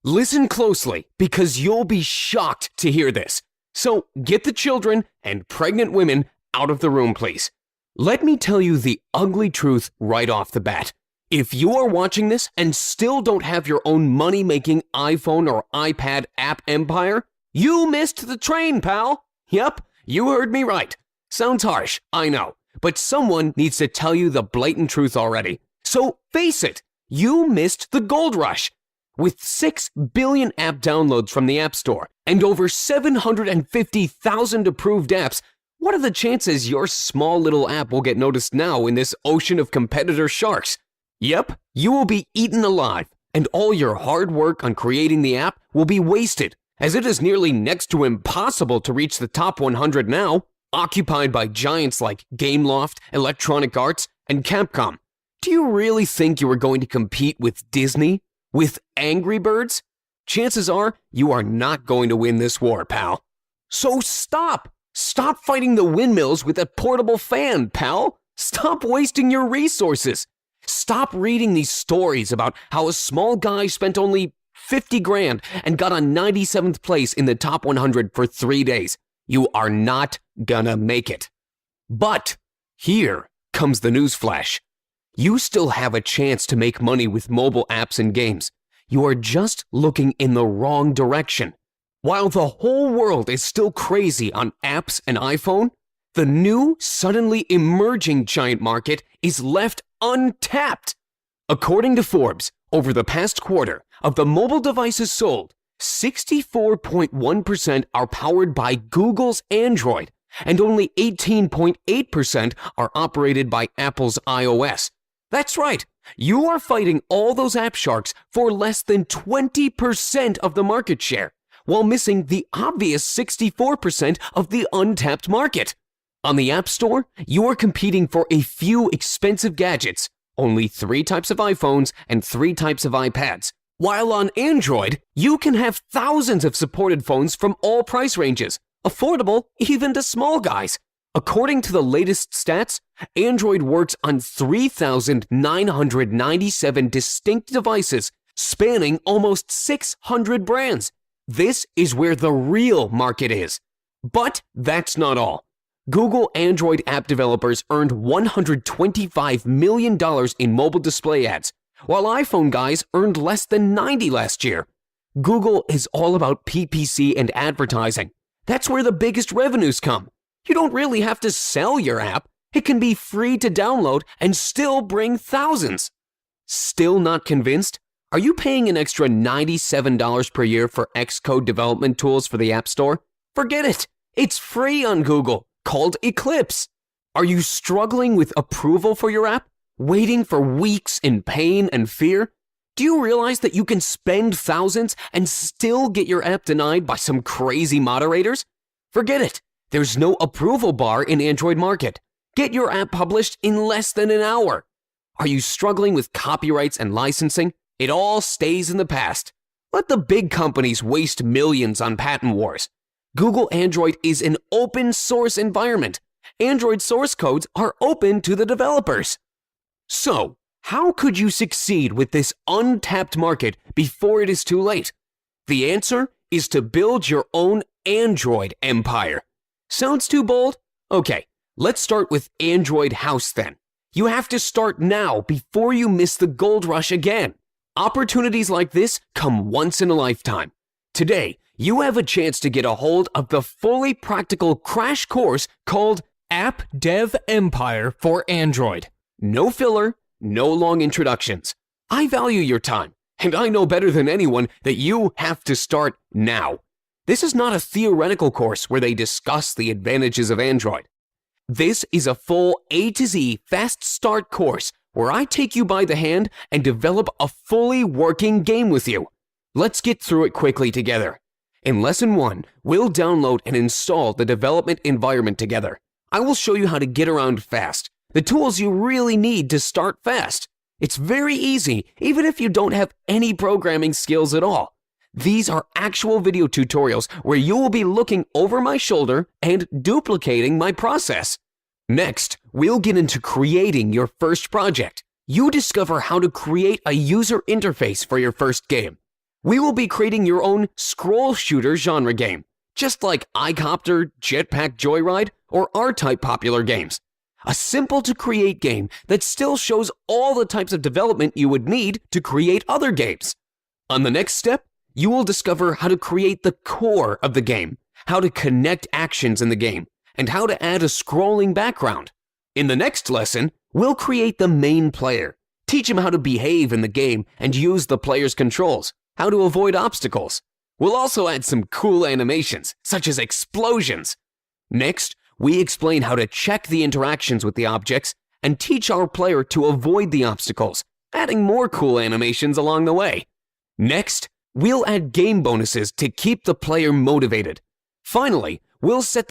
Listen closely because you'll be shocked to hear this. So get the children and pregnant women out of the room, please. Let me tell you the ugly truth right off the bat. If you are watching this and still don't have your own money-making iPhone or iPad app empire, you missed the train, pal. Yep, you heard me right. Sounds harsh, I know, but someone needs to tell you the blatant truth already. So face it, you missed the gold rush. With 6 billion app downloads from the App Store and over 750,000 approved apps, what are the chances your small little app will get noticed now in this ocean of competitor sharks? Yep, you will be eaten alive, and all your hard work on creating the app will be wasted, as it is nearly next to impossible to reach the top 100 now, occupied by giants like Gameloft, Electronic Arts, and Capcom. Do you really think you are going to compete with Disney? With Angry Birds? Chances are you are not going to win this war, pal. So stop! Stop fighting the windmills with a portable fan, pal! Stop wasting your resources! Stop reading these stories about how a small guy spent only 50 grand and got on 97th place in the top 100 for 3 days. You are not gonna make it. But here comes the newsflash. You still have a chance to make money with mobile apps and games. You are just looking in the wrong direction. While the whole world is still crazy on apps and iPhone, the new, suddenly emerging giant market is left untapped. According to Forbes, over the past quarter, of the mobile devices sold, 64.1% are powered by Google's Android, and only 18.8% are operated by Apple's iOS. That's right, you are fighting all those app sharks for less than 20% of the market share, while missing the obvious 64% of the untapped market. On the App Store, you are competing for a few expensive gadgets, only 3 types of iPhones and 3 types of iPads. While on Android, you can have thousands of supported phones from all price ranges, affordable even to small guys. According to the latest stats, Android works on 3,997 distinct devices, spanning almost 600 brands. This is where the real market is. But that's not all. Google Android app developers earned $125 million in mobile display ads, while iPhone guys earned less than 90 last year. Google is all about PPC and advertising. That's where the biggest revenues come. You don't really have to sell your app. It can be free to download and still bring thousands. Still not convinced? Are you paying an extra $97 per year for Xcode development tools for the App Store? Forget it. It's free on Google, called Eclipse. Are you struggling with approval for your app? Waiting for weeks in pain and fear? Do you realize that you can spend thousands and still get your app denied by some crazy moderators? Forget it. There's no approval bar in Android market. Get your app published in less than an hour. Are you struggling with copyrights and licensing? It all stays in the past. Let the big companies waste millions on patent wars. Google Android is an open source environment. Android source codes are open to the developers. So, how could you succeed with this untapped market before it is too late? The answer is to build your own Android empire. Sounds too bold? Okay, let's start with Android House then. You have to start now before you miss the gold rush again. Opportunities like this come once in a lifetime. Today, you have a chance to get a hold of the fully practical crash course called App Dev Empire for Android. No filler, no long introductions. I value your time, and I know better than anyone that you have to start now. This is not a theoretical course where they discuss the advantages of Android. This is a full A to Z fast start course where I take you by the hand and develop a fully working game with you. Let's get through it quickly together. In Lesson 1, we'll download and install the development environment together. I will show you how to get around fast, the tools you really need to start fast. It's very easy, even if you don't have any programming skills at all. These are actual video tutorials where you will be looking over my shoulder and duplicating my process. Next, we'll get into creating your first project. You discover how to create a user interface for your first game. We will be creating your own scroll shooter genre game, just like iCopter, Jetpack Joyride, or R-Type popular games. A simple-to-create game that still shows all the types of development you would need to create other games. On the next step, you will discover how to create the core of the game, how to connect actions in the game, and how to add a scrolling background. In the next lesson, we'll create the main player, teach him how to behave in the game and use the player's controls, how to avoid obstacles. We'll also add some cool animations, such as explosions. Next, we explain how to check the interactions with the objects and teach our player to avoid the obstacles, adding more cool animations along the way. Next, we'll add game bonuses to keep the player motivated. Finally, we'll set